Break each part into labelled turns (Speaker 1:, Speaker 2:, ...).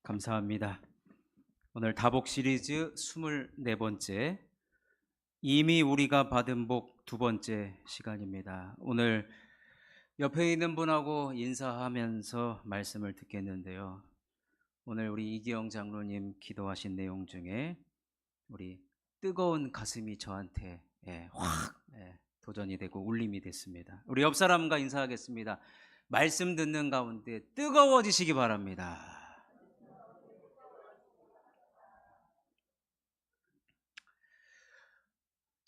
Speaker 1: 감사합니다. 오늘 다복 시리즈 24번째 이미 우리가 받은 복 두 번째 시간입니다. 오늘 옆에 있는 분하고 인사하면서 말씀을 듣겠는데요. 오늘 우리 이기영 장로님 기도하신 내용 중에 우리 뜨거운 가슴이 저한테 확 도전이 되고 울림이 됐습니다. 우리 옆 사람과 인사하겠습니다. 말씀 듣는 가운데 뜨거워지시기 바랍니다.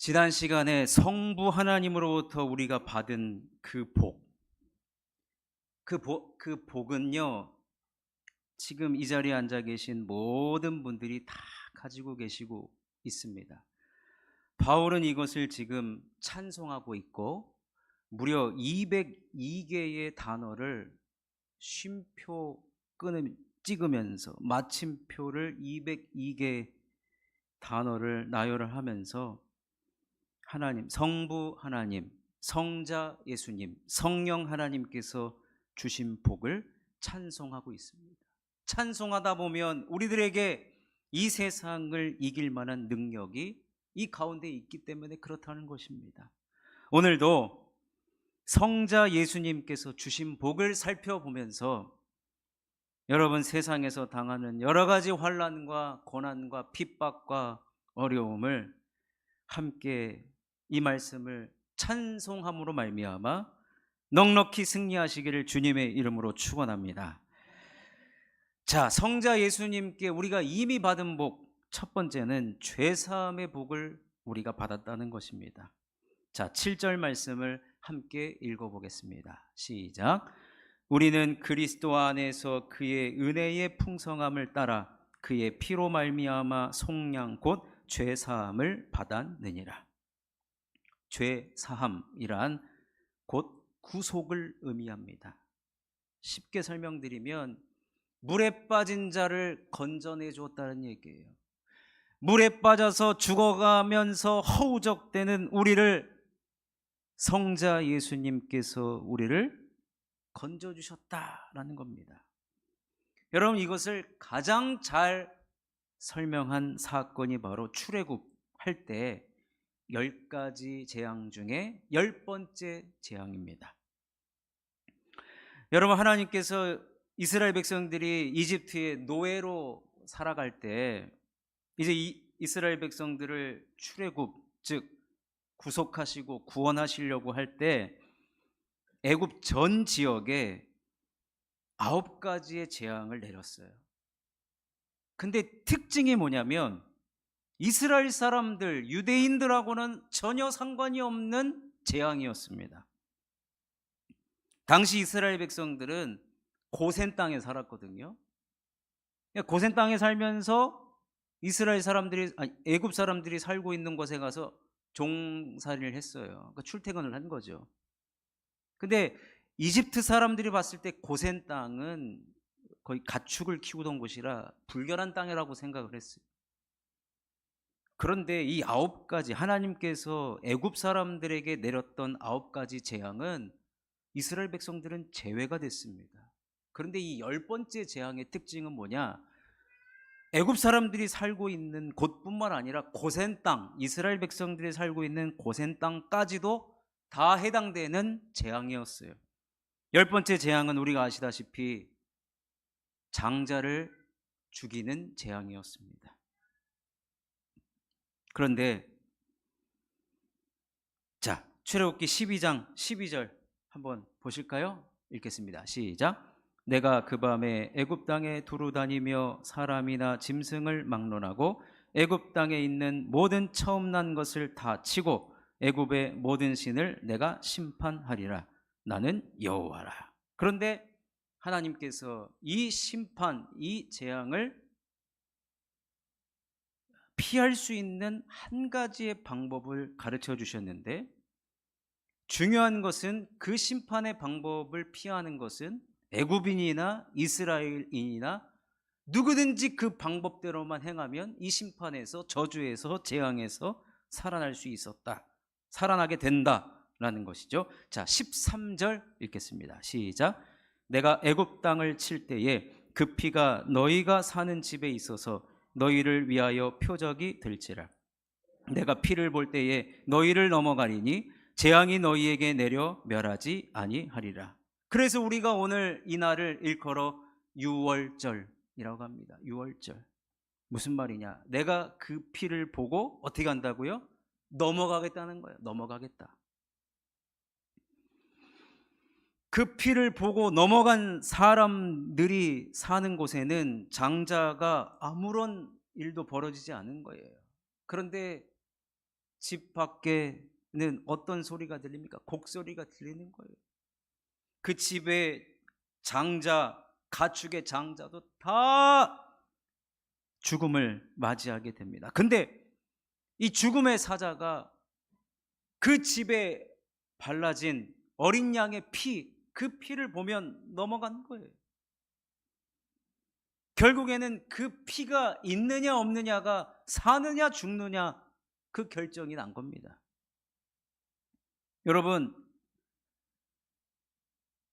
Speaker 1: 지난 시간에 성부 하나님으로부터 우리가 받은 그 복은요, 지금 이 자리에 앉아 계신 모든 분들이 다 가지고 계시고 있습니다. 바울은 이것을 지금 찬송하고 있고 무려 202개의 단어를 쉼표 찍으면서 마침표를 202개 단어를 나열을 하면서 하나님, 성부 하나님, 성자 예수님, 성령 하나님께서 주신 복을 찬송하고 있습니다. 찬송하다 보면 우리들에게 이 세상을 이길 만한 능력이 이 가운데 있기 때문에 그렇다는 것입니다. 오늘도 성자 예수님께서 주신 복을 살펴보면서 여러분 세상에서 당하는 여러 가지 환난과 고난과 핍박과 어려움을 함께 이 말씀을 찬송함으로 말미암아 넉넉히 승리하시기를 주님의 이름으로 축원합니다. 자, 성자 예수님께 우리가 이미 받은 복, 첫 번째는 죄사함의 복을 우리가 받았다는 것입니다. 자, 7절 말씀을 함께 읽어보겠습니다. 시작. 우리는 그리스도 안에서 그의 은혜의 풍성함을 따라 그의 피로 말미암아 속량 곧 죄사함을 받았느니라. 죄사함이란 곧 구속을 의미합니다. 쉽게 설명드리면 물에 빠진 자를 건져내 주었다는 얘기예요. 물에 빠져서 죽어가면서 허우적대는 우리를 성자 예수님께서 우리를 건져주셨다라는 겁니다. 여러분, 이것을 가장 잘 설명한 사건이 바로 출애굽할 때 10가지 재앙 중에 10번째 재앙입니다. 여러분, 하나님께서 이스라엘 백성들이 이집트의 노예로 살아갈 때 이제 이스라엘 백성들을 출애굽, 즉 구속하시고 구원하시려고 할 때 애굽 전 지역에 9가지의 재앙을 내렸어요. 근데 특징이 뭐냐면 이스라엘 사람들, 유대인들하고는 전혀 상관이 없는 재앙이었습니다. 당시 이스라엘 백성들은 고센 땅에 살았거든요. 고센 땅에 살면서 애굽 사람들이 살고 있는 곳에 가서 종살이를 했어요. 그러니까 출퇴근을 한 거죠. 근데 이집트 사람들이 봤을 때 고센 땅은 거의 가축을 키우던 곳이라 불결한 땅이라고 생각을 했어요. 그런데 이 9가지 하나님께서 애굽 사람들에게 내렸던 9가지 재앙은 이스라엘 백성들은 제외가 됐습니다. 그런데 이 10번째 재앙의 특징은 뭐냐? 애굽 사람들이 살고 있는 곳뿐만 아니라 고센 땅, 이스라엘 백성들이 살고 있는 고센 땅까지도 다 해당되는 재앙이었어요. 10번째 재앙은 우리가 아시다시피 장자를 죽이는 재앙이었습니다. 그런데 자, 출애굽기 12장 12절 한번 보실까요? 읽겠습니다. 시작. 내가 그 밤에 애굽 땅에 두루 다니며 사람이나 짐승을 막론하고 애굽 땅에 있는 모든 처음 난 것을 다 치고 애굽의 모든 신을 내가 심판하리라. 나는 여호와라. 그런데 하나님께서 이 심판, 이 재앙을 피할 수 있는 한 가지의 방법을 가르쳐 주셨는데, 중요한 것은 그 심판의 방법을 피하는 것은 애굽인이나 이스라엘인이나 누구든지 그 방법대로만 행하면 이 심판에서, 저주에서, 재앙에서 살아날 수 있었다, 살아나게 된다라는 것이죠. 자, 13절 읽겠습니다. 시작. 내가 애굽 땅을 칠 때에 그 피가 너희가 사는 집에 있어서 너희를 위하여 표적이 될지라. 내가 피를 볼 때에 너희를 넘어가리니 재앙이 너희에게 내려 멸하지 아니하리라. 그래서 우리가 오늘 이 날을 일컬어 유월절이라고 합니다. 유월절. 무슨 말이냐? 내가 그 피를 보고 어떻게 한다고요? 넘어가겠다는 거예요. 넘어가겠다. 그 피를 보고 넘어간 사람들이 사는 곳에는 장자가 아무런 일도 벌어지지 않은 거예요. 그런데 집 밖에는 어떤 소리가 들립니까? 곡소리가 들리는 거예요. 그 집의 장자, 가축의 장자도 다 죽음을 맞이하게 됩니다. 근데 이 죽음의 사자가 그 집에 발라진 어린 양의 피, 그 피를 보면 넘어간 거예요. 결국에는 그 피가 있느냐 없느냐가 사느냐 죽느냐 그 결정이 난 겁니다. 여러분,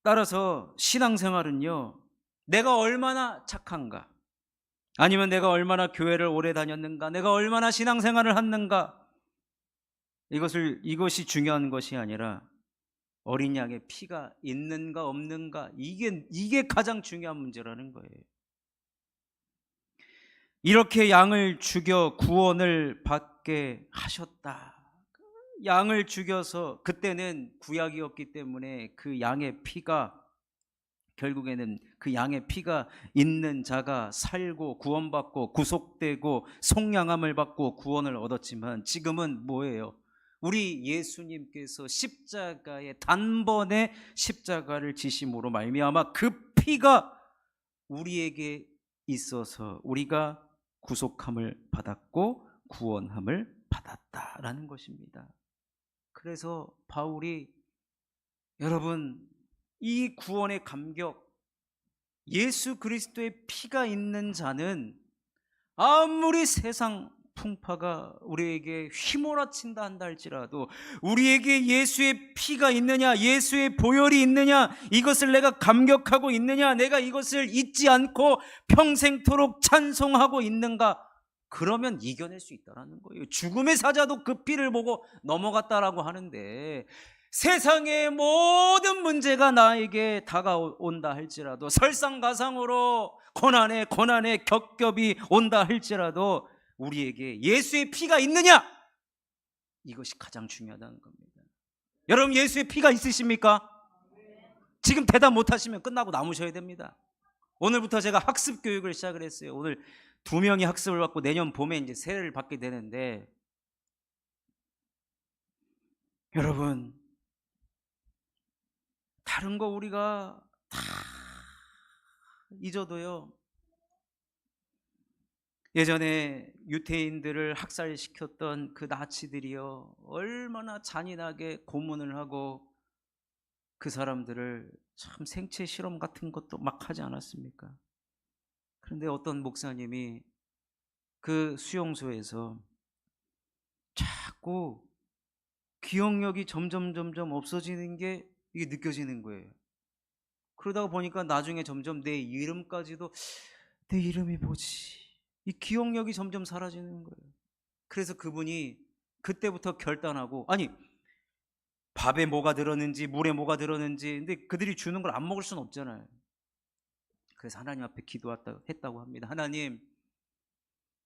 Speaker 1: 따라서 신앙생활은요, 내가 얼마나 착한가, 아니면 내가 얼마나 교회를 오래 다녔는가, 내가 얼마나 신앙생활을 했는가, 이것이 중요한 것이 아니라 어린 양의 피가 있는가 없는가, 이게 가장 중요한 문제라는 거예요. 이렇게 양을 죽여 구원을 받게 하셨다. 양을 죽여서, 그때는 구약이었기 때문에 그 양의 피가, 결국에는 그 양의 피가 있는 자가 살고 구원받고 구속되고 속량함을 받고 구원을 얻었지만, 지금은 뭐예요? 우리 예수님께서 십자가에 단번에 십자가를 지심으로 말미암아 그 피가 우리에게 있어서 우리가 구속함을 받았고 구원함을 받았다라는 것입니다. 그래서 바울이, 여러분, 이 구원의 감격, 예수 그리스도의 피가 있는 자는 아무리 세상 풍파가 우리에게 휘몰아친다 한다 할지라도, 우리에게 예수의 피가 있느냐, 예수의 보혈이 있느냐, 이것을 내가 감격하고 있느냐, 내가 이것을 잊지 않고 평생토록 찬송하고 있는가, 그러면 이겨낼 수 있다는 거예요. 죽음의 사자도 그 피를 보고 넘어갔다라고 하는데, 세상의 모든 문제가 나에게 다가온다 할지라도, 설상가상으로 고난에 겹겹이 온다 할지라도 우리에게 예수의 피가 있느냐, 이것이 가장 중요하다는 겁니다. 여러분, 예수의 피가 있으십니까? 지금 대답 못하시면 끝나고 남으셔야 됩니다. 오늘부터 제가 학습 교육을 시작을 했어요. 오늘 2명이 학습을 받고 내년 봄에 이제 세례를 받게 되는데, 여러분, 다른 거 우리가 다 잊어도요, 예전에 유태인들을 학살시켰던 그 나치들이요, 얼마나 잔인하게 고문을 하고 그 사람들을 참 생체 실험 같은 것도 막 하지 않았습니까? 그런데 어떤 목사님이 그 수용소에서 자꾸 기억력이 점점 없어지는 게 이게 느껴지는 거예요. 그러다가 보니까 나중에 점점 내 이름까지도, 내 이름이 뭐지? 이 기억력이 점점 사라지는 거예요. 그래서 그분이 그때부터 결단하고, 아니, 밥에 뭐가 들었는지 물에 뭐가 들었는지, 근데 그들이 주는 걸 안 먹을 수는 없잖아요. 그래서 하나님 앞에 기도했다고 합니다. 하나님,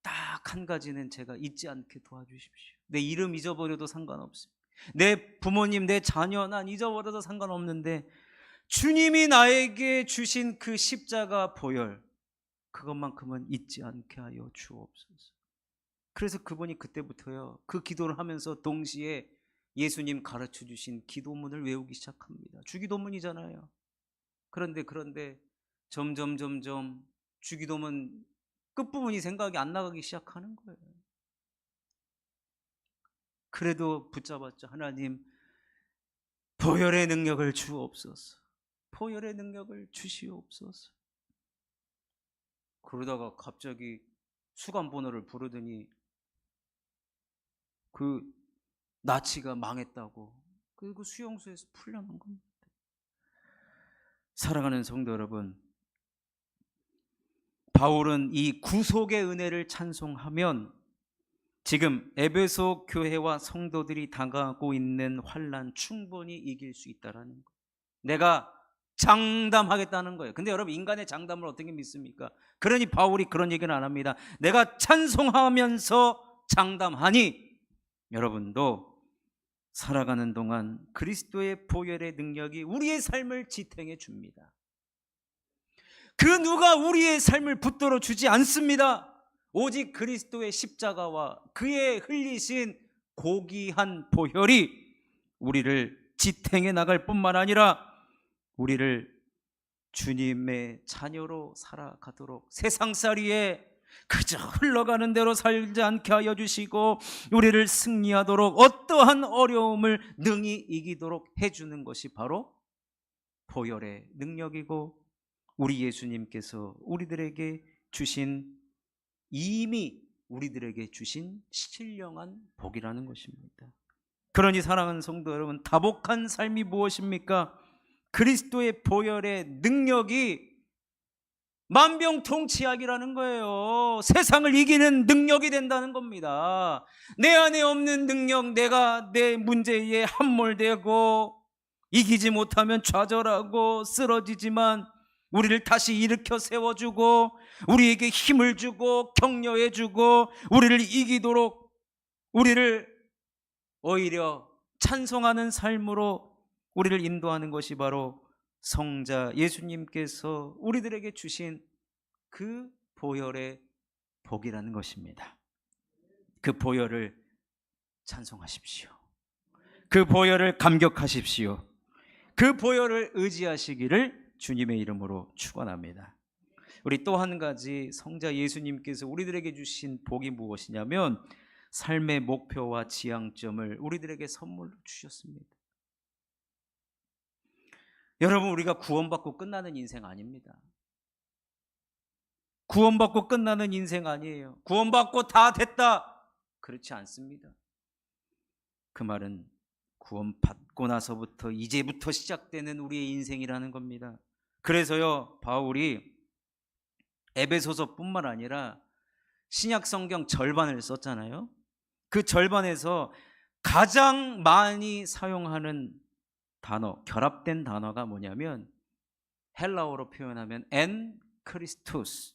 Speaker 1: 딱 한 가지는 제가 잊지 않게 도와주십시오. 내 이름 잊어버려도 상관없습니다. 내 부모님, 내 자녀 난 잊어버려도 상관없는데, 주님이 나에게 주신 그 십자가 보혈, 그것만큼은 잊지 않게 하여 주옵소서. 그래서 그분이 그때부터요, 그 기도를 하면서 동시에 예수님 가르쳐 주신 기도문을 외우기 시작합니다. 주기도문이잖아요. 그런데 점점 주기도문 끝부분이 생각이 안 나가기 시작하는 거예요. 그래도 붙잡았죠. 하나님, 보혈의 능력을 주옵소서. 보혈의 능력을 주시옵소서. 그러다가 갑자기 수감번호를 부르더니 그 나치가 망했다고, 그리고 수용소에서 풀려난 겁니다. 사랑하는 성도 여러분, 바울은 이 구속의 은혜를 찬송하면 지금 에베소 교회와 성도들이 당하고 있는 환난 충분히 이길 수 있다라는 거예요. 내가 장담하겠다는 거예요. 근데 여러분, 인간의 장담을 어떻게 믿습니까? 그러니 바울이 그런 얘기는 안 합니다. 내가 찬송하면서 장담하니 여러분도 살아가는 동안 그리스도의 보혈의 능력이 우리의 삶을 지탱해 줍니다. 그 누가 우리의 삶을 붙들어 주지 않습니다. 오직 그리스도의 십자가와 그의 흘리신 고귀한 보혈이 우리를 지탱해 나갈 뿐만 아니라 우리를 주님의 자녀로 살아가도록 세상살이에 그저 흘러가는 대로 살지 않게 하여 주시고 우리를 승리하도록 어떠한 어려움을 능히 이기도록 해주는 것이 바로 보혈의 능력이고 우리 예수님께서 우리들에게 주신, 이미 우리들에게 주신 신령한 복이라는 것입니다. 그러니 사랑하는 성도 여러분, 다복한 삶이 무엇입니까? 그리스도의 보혈의 능력이 만병통치약이라는 거예요. 세상을 이기는 능력이 된다는 겁니다. 내 안에 없는 능력, 내가 내 문제에 함몰되고 이기지 못하면 좌절하고 쓰러지지만 우리를 다시 일으켜 세워주고 우리에게 힘을 주고 격려해주고 우리를 이기도록 우리를 오히려 찬송하는 삶으로 우리를 인도하는 것이 바로 성자 예수님께서 우리들에게 주신 그 보혈의 복이라는 것입니다. 그 보혈을 찬송하십시오. 그 보혈을 감격하십시오. 그 보혈을 의지하시기를 주님의 이름으로 축원합니다. 우리 또 한 가지 성자 예수님께서 우리들에게 주신 복이 무엇이냐면 삶의 목표와 지향점을 우리들에게 선물로 주셨습니다. 여러분, 우리가 구원받고 끝나는 인생 아닙니다. 구원받고 끝나는 인생 아니에요. 구원받고 다 됐다, 그렇지 않습니다. 그 말은 구원받고 나서부터 이제부터 시작되는 우리의 인생이라는 겁니다. 그래서요, 바울이 에베소서뿐만 아니라 신약 성경 절반을 썼잖아요. 그 절반에서 가장 많이 사용하는 단어, 결합된 단어가 뭐냐면 헬라어로 표현하면 en Christus,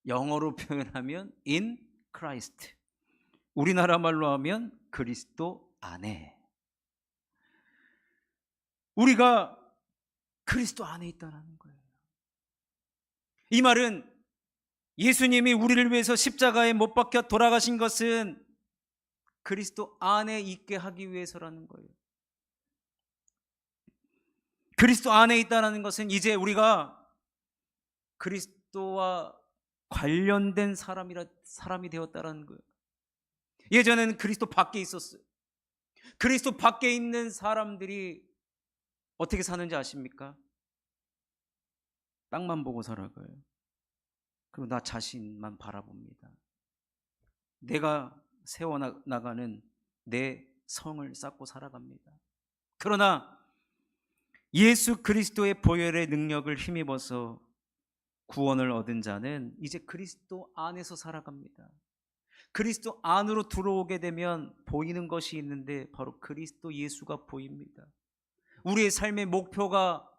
Speaker 1: 영어로 표현하면 in Christ, 우리나라 말로 하면 그리스도 안에. 우리가 그리스도 안에 있다는 거예요. 이 말은 예수님이 우리를 위해서 십자가에 못 박혀 돌아가신 것은 그리스도 안에 있게 하기 위해서라는 거예요. 그리스도 안에 있다는 것은 이제 우리가 그리스도와 관련된 사람이 되었다는 거예요. 예전에는 그리스도 밖에 있었어요. 그리스도 밖에 있는 사람들이 어떻게 사는지 아십니까? 땅만 보고 살아가요. 그리고 나 자신만 바라봅니다. 내가 세워나가는 내 성을 쌓고 살아갑니다. 그러나 예수 그리스도의 보혈의 능력을 힘입어서 구원을 얻은 자는 이제 그리스도 안에서 살아갑니다. 그리스도 안으로 들어오게 되면 보이는 것이 있는데 바로 그리스도 예수가 보입니다. 우리의 삶의 목표가,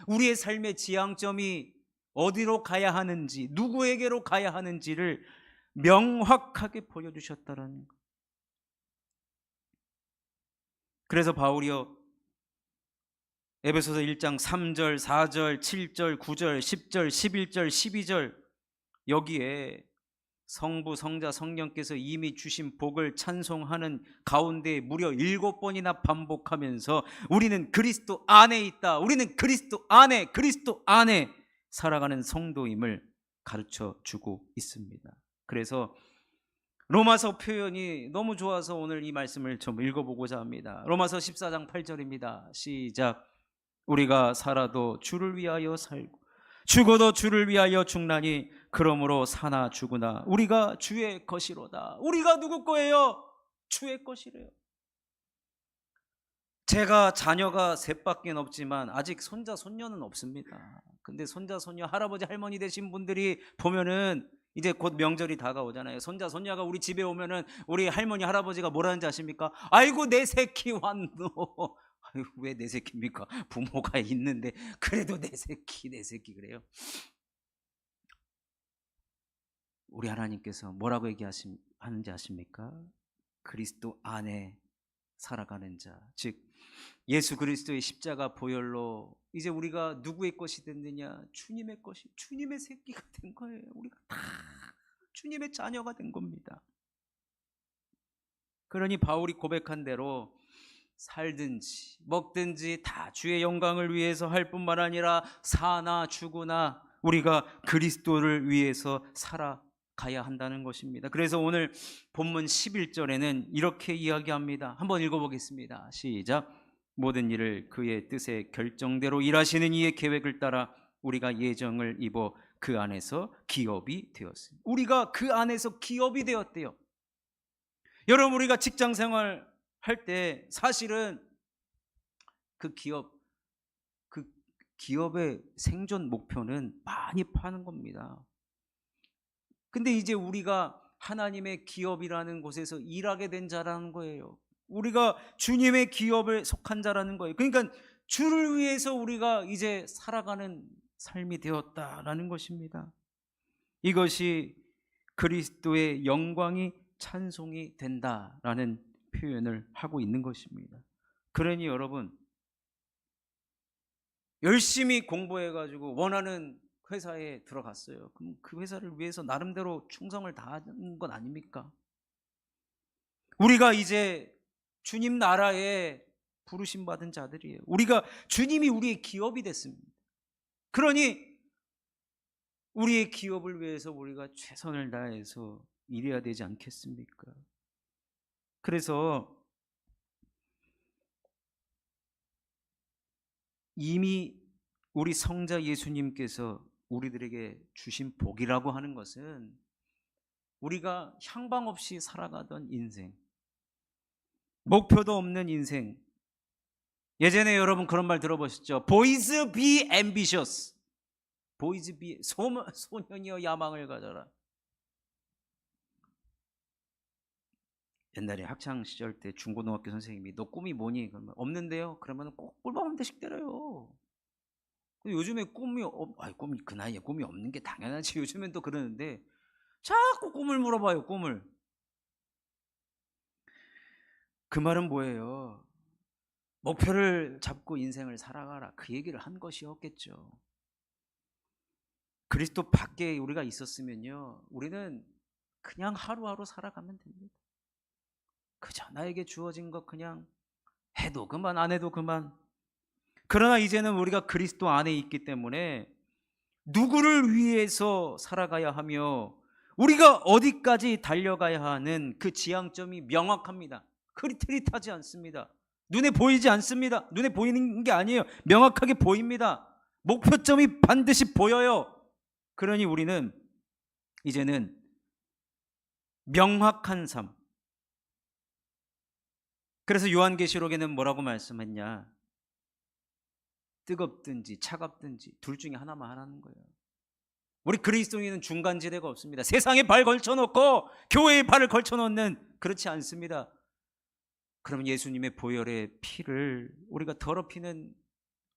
Speaker 1: 우리의 삶의 지향점이 어디로 가야 하는지, 누구에게로 가야 하는지를 명확하게 보여주셨다는 것. 그래서 바울이요, 에베소서 1장 3절, 4절, 7절, 9절, 10절, 11절, 12절 여기에 성부, 성자, 성령께서 이미 주신 복을 찬송하는 가운데 무려 7번이나 반복하면서 우리는 그리스도 안에 있다, 우리는 그리스도 안에 살아가는 성도임을 가르쳐 주고 있습니다. 그래서 로마서 표현이 너무 좋아서 오늘 이 말씀을 좀 읽어보고자 합니다. 로마서 14장 8절입니다. 시작. 우리가 살아도 주를 위하여 살고 죽어도 주를 위하여 죽나니 그러므로 사나 죽으나 우리가 주의 것이로다. 우리가 누구 거예요? 주의 것이래요. 제가 자녀가 셋밖에 없지만 아직 손자 손녀는 없습니다. 근데 손자, 손녀, 할아버지, 할머니 되신 분들이 보면은 이제 곧 명절이 다가오잖아요. 손자, 손녀가 우리 집에 오면은 우리 할머니, 할아버지가 뭐라는지 아십니까? 아이고 내 새끼 왔노. 아이고 왜 내 새끼입니까? 부모가 있는데 그래도 내 새끼 그래요. 우리 하나님께서 뭐라고 하는지 아십니까? 그리스도 안에 살아가는 자, 즉 예수 그리스도의 십자가 보혈로 이제 우리가 누구의 것이 됐느냐? 주님의 것이, 주님의 새끼가 된 거예요. 우리가 다 주님의 자녀가 된 겁니다. 그러니 바울이 고백한 대로 살든지 먹든지 다 주의 영광을 위해서 할 뿐만 아니라 사나 죽으나 우리가 그리스도를 위해서 살아가야 한다는 것입니다. 그래서 오늘 본문 11절에는 이렇게 이야기합니다. 한번 읽어보겠습니다. 시작. 모든 일을 그의 뜻에 결정대로 일하시는 이의 계획을 따라 우리가 예정을 입어 그 안에서 기업이 되었습니다. 우리가 그 안에서 기업이 되었대요. 여러분, 우리가 직장 생활 할 때 사실은 그 기업의 생존 목표는 많이 파는 겁니다. 근데 이제 우리가 하나님의 기업이라는 곳에서 일하게 된 자라는 거예요. 우리가 주님의 기업에 속한 자라는 거예요. 그러니까 주를 위해서 우리가 이제 살아가는 삶이 되었다라는 것입니다. 이것이 그리스도의 영광이 찬송이 된다라는 표현을 하고 있는 것입니다. 그러니 여러분, 열심히 공부해가지고 원하는 회사에 들어갔어요. 그럼 그 회사를 위해서 나름대로 충성을 다하는 건 아닙니까? 우리가 이제 주님 나라에 부르심 받은 자들이에요. 우리가 주님이 우리의 기업이 됐습니다. 그러니 우리의 기업을 위해서 우리가 최선을 다해서 일해야 되지 않겠습니까? 그래서 이미 우리 성자 예수님께서 우리들에게 주신 복이라고 하는 것은 우리가 향방 없이 살아가던 인생, 목표도 없는 인생. 예전에 여러분 그런 말 들어보셨죠? Boys be ambitious. Boys be, 소년이여 야망을 가져라. 옛날에 학창 시절 때 중고등학교 선생님이 너 꿈이 뭐니? 그러면 없는데요. 그러면 꼭 꿀밤 한 대씩 때려요. 요즘에 꿈이 그 나이에 꿈이 없는 게 당연하지. 요즘엔 또 그러는데 자꾸 꿈을 물어봐요. 꿈을. 그 말은 뭐예요? 목표를 잡고 인생을 살아가라, 그 얘기를 한 것이었겠죠. 그리스도 밖에 우리가 있었으면요, 우리는 그냥 하루하루 살아가면 됩니다. 그저 나에게 주어진 것 그냥 해도 그만 안 해도 그만. 그러나 이제는 우리가 그리스도 안에 있기 때문에 누구를 위해서 살아가야 하며 우리가 어디까지 달려가야 하는 그 지향점이 명확합니다. 흐릿흐릿하지 않습니다. 눈에 보이지 않습니다. 눈에 보이는 게 아니에요. 명확하게 보입니다. 목표점이 반드시 보여요. 그러니 우리는 이제는 명확한 삶. 그래서 요한계시록에는 뭐라고 말씀했냐? 뜨겁든지 차갑든지 둘 중에 하나만 하라는 거예요. 우리 그리스도인은 중간지대가 없습니다. 세상에 발 걸쳐놓고 교회에 발을 걸쳐놓는, 그렇지 않습니다. 그러면 예수님의 보혈의 피를 우리가 더럽히는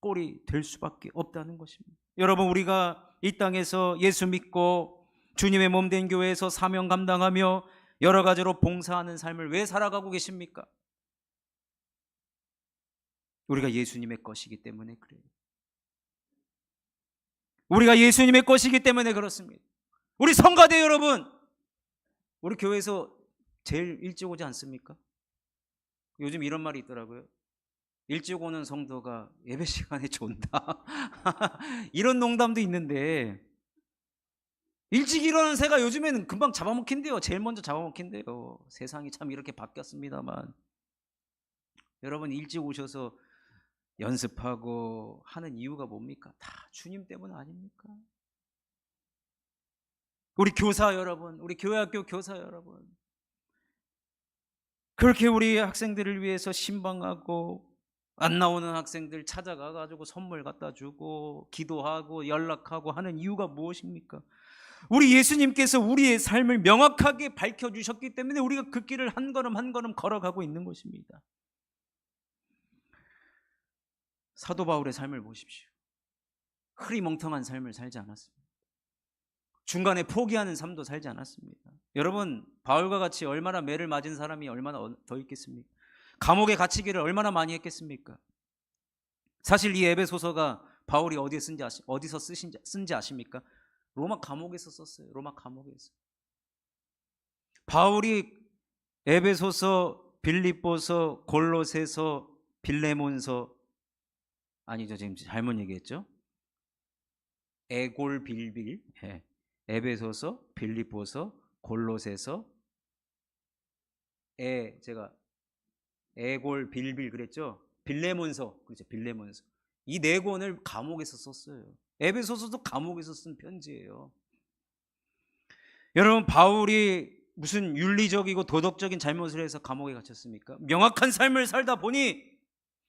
Speaker 1: 꼴이 될 수밖에 없다는 것입니다. 여러분, 우리가 이 땅에서 예수 믿고 주님의 몸된 교회에서 사명 감당하며 여러 가지로 봉사하는 삶을 왜 살아가고 계십니까? 우리가 예수님의 것이기 때문에 그래요. 우리가 예수님의 것이기 때문에 그렇습니다. 우리 성가대 여러분, 우리 교회에서 제일 일찍 오지 않습니까? 요즘 이런 말이 있더라고요. 일찍 오는 성도가 예배 시간에 존다. 이런 농담도 있는데, 일찍 일어나는 새가 요즘에는 금방 잡아먹힌대요. 제일 먼저 잡아먹힌대요. 세상이 참 이렇게 바뀌었습니다만, 여러분 일찍 오셔서 연습하고 하는 이유가 뭡니까? 다 주님 때문 아닙니까? 우리 교사 여러분, 우리 교회학교 교사 여러분, 그렇게 우리 학생들을 위해서 신방하고 안 나오는 학생들 찾아가 가지고 선물 갖다 주고 기도하고 연락하고 하는 이유가 무엇입니까? 우리 예수님께서 우리의 삶을 명확하게 밝혀주셨기 때문에 우리가 그 길을 한 걸음 한 걸음 걸어가고 있는 것입니다. 사도 바울의 삶을 보십시오. 흐리멍텅한 삶을 살지 않았습니다. 중간에 포기하는 삶도 살지 않았습니다. 여러분, 바울과 같이 얼마나 매를 맞은 사람이 얼마나 더 있겠습니까? 감옥에 갇히기를 얼마나 많이 했겠습니까? 사실 이 에베소서가 바울이 어디서 쓴지 아십니까? 로마 감옥에서 썼어요. 로마 감옥에서. 바울이 에베소서, 빌립보서, 골로새서, 빌레몬서, 아니죠, 지금 잘못 얘기했죠? 에골빌빌, 에베소서, 빌립보서, 골로새서, 제가 에골빌빌 그랬죠? 빌레몬서, 그렇죠, 빌레몬서. 이 네 권을 감옥에서 썼어요. 에베소서도 감옥에서 쓴 편지예요. 여러분, 바울이 무슨 윤리적이고 도덕적인 잘못을 해서 감옥에 갇혔습니까? 명확한 삶을 살다 보니,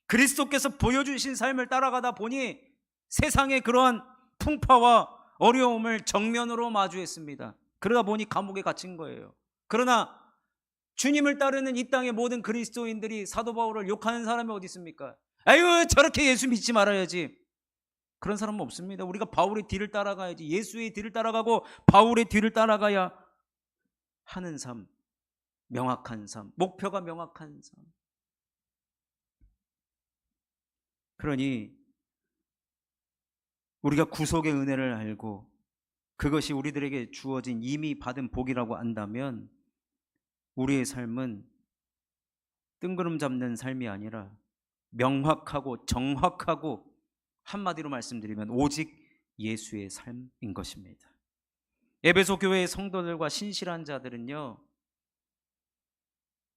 Speaker 1: 그리스도께서 보여주신 삶을 따라가다 보니 세상의 그러한 풍파와 어려움을 정면으로 마주했습니다. 그러다 보니 감옥에 갇힌 거예요. 그러나 주님을 따르는 이 땅의 모든 그리스도인들이 사도 바울을 욕하는 사람이 어디 있습니까? 아유, 저렇게 예수 믿지 말아야지. 그런 사람은 없습니다. 우리가 바울의 뒤를 따라가야지. 예수의 뒤를 따라가고 바울의 뒤를 따라가야 하는 삶, 명확한 삶, 목표가 명확한 삶. 그러니 우리가 구속의 은혜를 알고 그것이 우리들에게 주어진 이미 받은 복이라고 안다면 우리의 삶은 뜬구름 잡는 삶이 아니라 명확하고 정확하고, 한마디로 말씀드리면 오직 예수의 삶인 것입니다. 에베소 교회의 성도들과 신실한 자들은요,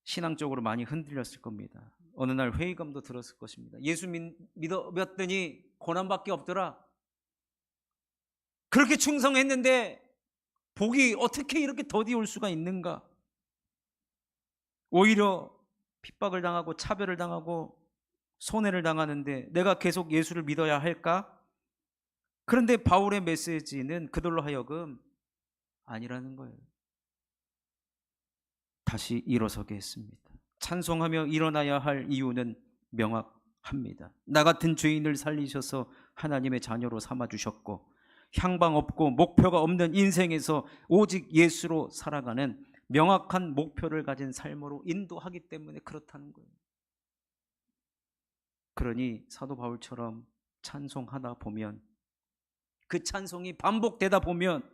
Speaker 1: 신앙적으로 많이 흔들렸을 겁니다. 어느 날 회의감도 들었을 것입니다. 예수 믿었더니 고난밖에 없더라. 그렇게 충성했는데 복이 어떻게 이렇게 더디 올 수가 있는가? 오히려 핍박을 당하고 차별을 당하고 손해를 당하는데 내가 계속 예수를 믿어야 할까? 그런데 바울의 메시지는 그들로 하여금 아니라는 거예요. 다시 일어서게 했습니다. 찬송하며 일어나야 할 이유는 명확합니다. 나 같은 죄인을 살리셔서 하나님의 자녀로 삼아주셨고, 향방 없고 목표가 없는 인생에서 오직 예수로 살아가는 명확한 목표를 가진 삶으로 인도하기 때문에 그렇다는 거예요. 그러니 사도 바울처럼 찬송하다 보면, 그 찬송이 반복되다 보면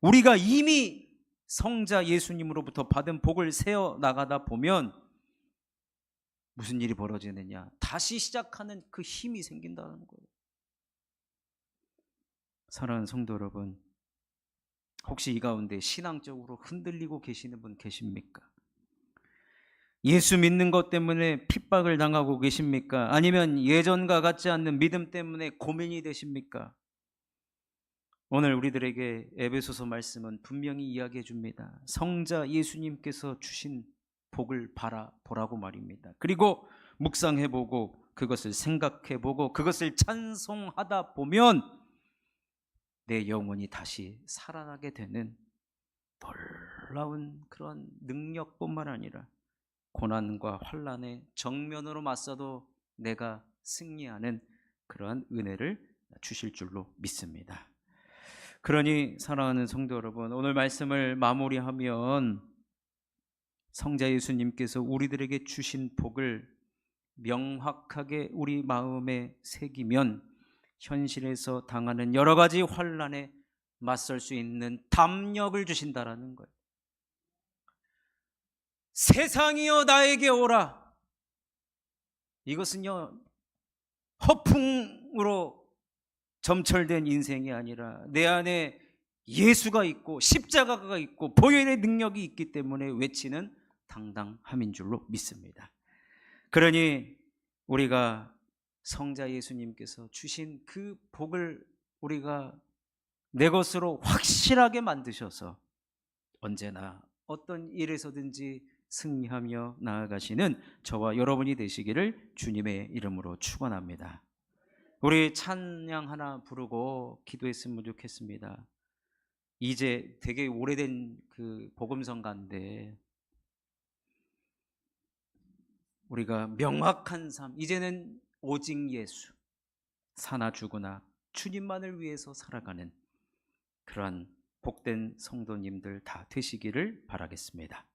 Speaker 1: 우리가 이미 성자 예수님으로부터 받은 복을 세어 나가다 보면 무슨 일이 벌어지느냐? 다시 시작하는 그 힘이 생긴다는 거예요. 사랑하는 성도 여러분, 혹시 이 가운데 신앙적으로 흔들리고 계시는 분 계십니까? 예수 믿는 것 때문에 핍박을 당하고 계십니까? 아니면 예전과 같지 않는 믿음 때문에 고민이 되십니까? 오늘 우리들에게 에베소서 말씀은 분명히 이야기해 줍니다. 성자 예수님께서 주신 복을 바라보라고 말입니다. 그리고 묵상해보고 그것을 생각해보고 그것을 찬송하다 보면 내 영혼이 다시 살아나게 되는 놀라운 그런 능력뿐만 아니라 고난과 환난에 정면으로 맞서도 내가 승리하는 그러한 은혜를 주실 줄로 믿습니다. 그러니 사랑하는 성도 여러분, 오늘 말씀을 마무리하면 성자 예수님께서 우리들에게 주신 복을 명확하게 우리 마음에 새기면 현실에서 당하는 여러 가지 환난에 맞설 수 있는 담력을 주신다라는 거예요. 세상이여 나에게 오라. 이것은요, 허풍으로 점철된 인생이 아니라 내 안에 예수가 있고 십자가가 있고 보혈의 능력이 있기 때문에 외치는 당당함인 줄로 믿습니다. 그러니 우리가 성자 예수님께서 주신 그 복을 우리가 내 것으로 확실하게 만드셔서 언제나 어떤 일에서든지 승리하며 나아가시는 저와 여러분이 되시기를 주님의 이름으로 축원합니다. 우리 찬양 하나 부르고 기도했으면 좋겠습니다. 이제 되게 오래된 그 복음성가인데 우리가 명확한 삶, 이제는 오직 예수, 사나 죽으나 주님만을 위해서 살아가는 그러한 복된 성도님들 다 되시기를 바라겠습니다.